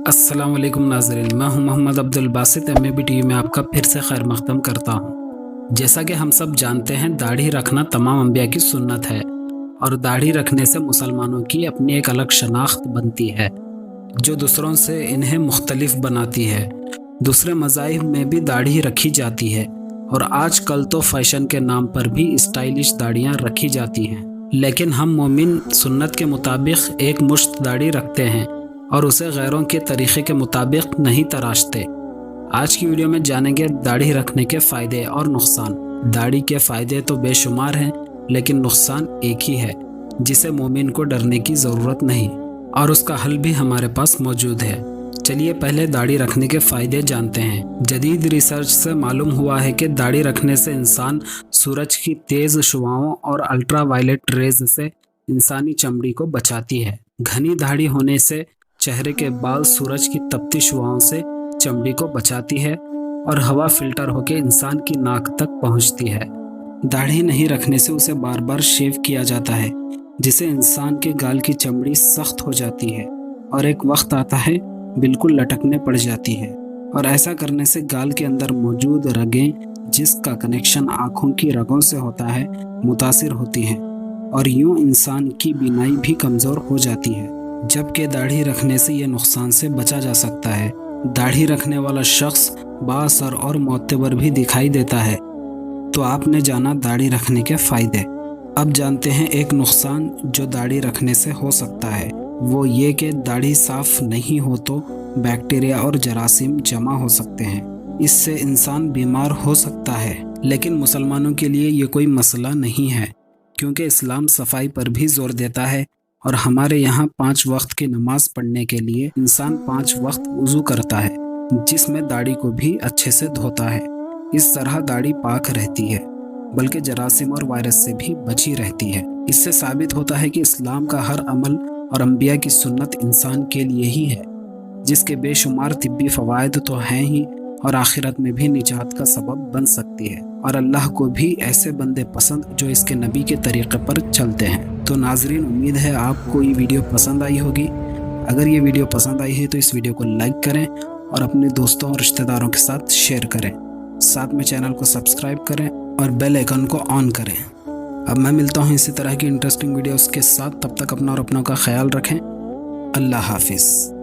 السلام علیکم ناظرین، میں ہوں محمد عبدالباسط MAB TV میں آپ کا پھر سے خیر مقدم کرتا ہوں۔ جیسا کہ ہم سب جانتے ہیں، داڑھی رکھنا تمام انبیاء کی سنت ہے، اور داڑھی رکھنے سے مسلمانوں کی اپنی ایک الگ شناخت بنتی ہے جو دوسروں سے انہیں مختلف بناتی ہے۔ دوسرے مذاہب میں بھی داڑھی رکھی جاتی ہے، اور آج کل تو فیشن کے نام پر بھی اسٹائلش داڑیاں رکھی جاتی ہیں، لیکن ہم مومن سنت کے مطابق ایک مشت داڑھی رکھتے ہیں اور اسے غیروں کے طریقے کے مطابق نہیں تراشتے۔ آج کی ویڈیو میں جانیں گے داڑھی رکھنے کے فائدے اور نقصان۔ داڑھی کے فائدے تو بے شمار ہیں، لیکن نقصان ایک ہی ہے جسے مومن کو ڈرنے کی ضرورت نہیں، اور اس کا حل بھی ہمارے پاس موجود ہے۔ چلیے پہلے داڑھی رکھنے کے فائدے جانتے ہیں۔ جدید ریسرچ سے معلوم ہوا ہے کہ داڑھی رکھنے سے انسان سورج کی تیز شعاؤں اور الٹرا وائلٹ ریز سے انسانی چمڑی کو بچاتی ہے۔ گھنی داڑھی ہونے سے چہرے کے بال سورج کی تپتی شعاؤں سے چمڑی کو بچاتی ہے، اور ہوا فلٹر ہو کے انسان کی ناک تک پہنچتی ہے۔ داڑھی نہیں رکھنے سے اسے بار بار شیو کیا جاتا ہے، جس سے انسان کے گال کی چمڑی سخت ہو جاتی ہے، اور ایک وقت آتا ہے بالکل لٹکنے پڑ جاتی ہے، اور ایسا کرنے سے گال کے اندر موجود رگیں، جس کا کنیکشن آنکھوں کی رگوں سے ہوتا ہے، متاثر ہوتی ہیں، اور یوں انسان کی بینائی بھی کمزور ہو جاتی ہے۔ جبکہ داڑھی رکھنے سے یہ نقصان سے بچا جا سکتا ہے۔ داڑھی رکھنے والا شخص بااثر اور معتبر بھی دکھائی دیتا ہے۔ تو آپ نے جانا داڑھی رکھنے کے فائدے۔ اب جانتے ہیں ایک نقصان جو داڑھی رکھنے سے ہو سکتا ہے، وہ یہ کہ داڑھی صاف نہیں ہو تو بیکٹیریا اور جراثیم جمع ہو سکتے ہیں۔ اس سے انسان بیمار ہو سکتا ہے، لیکن مسلمانوں کے لیے یہ کوئی مسئلہ نہیں ہے، کیونکہ اسلام صفائی پر بھی زور دیتا ہے، اور ہمارے یہاں 5 وقت کی نماز پڑھنے کے لیے انسان 5 وقت وضو کرتا ہے، جس میں داڑھی کو بھی اچھے سے دھوتا ہے۔ اس طرح داڑھی پاک رہتی ہے، بلکہ جراثیم اور وائرس سے بھی بچی رہتی ہے۔ اس سے ثابت ہوتا ہے کہ اسلام کا ہر عمل اور انبیاء کی سنت انسان کے لیے ہی ہے، جس کے بے شمار طبی فوائد تو ہیں ہی، اور آخرت میں بھی نجات کا سبب بن سکتی ہے، اور اللہ کو بھی ایسے بندے پسند جو اس کے نبی کے طریقے پر چلتے ہیں۔ تو ناظرین، امید ہے آپ کو یہ ویڈیو پسند آئی ہوگی۔ اگر یہ ویڈیو پسند آئی ہے تو اس ویڈیو کو لائک کریں اور اپنے دوستوں اور رشتہ داروں کے ساتھ شیئر کریں، ساتھ میں چینل کو سبسکرائب کریں اور بیل آئیکن کو آن کریں۔ اب میں ملتا ہوں اسی طرح کی انٹرسٹنگ ویڈیوز کے ساتھ، تب تک اپنا اور اپنوں کا خیال رکھیں۔ اللہ حافظ۔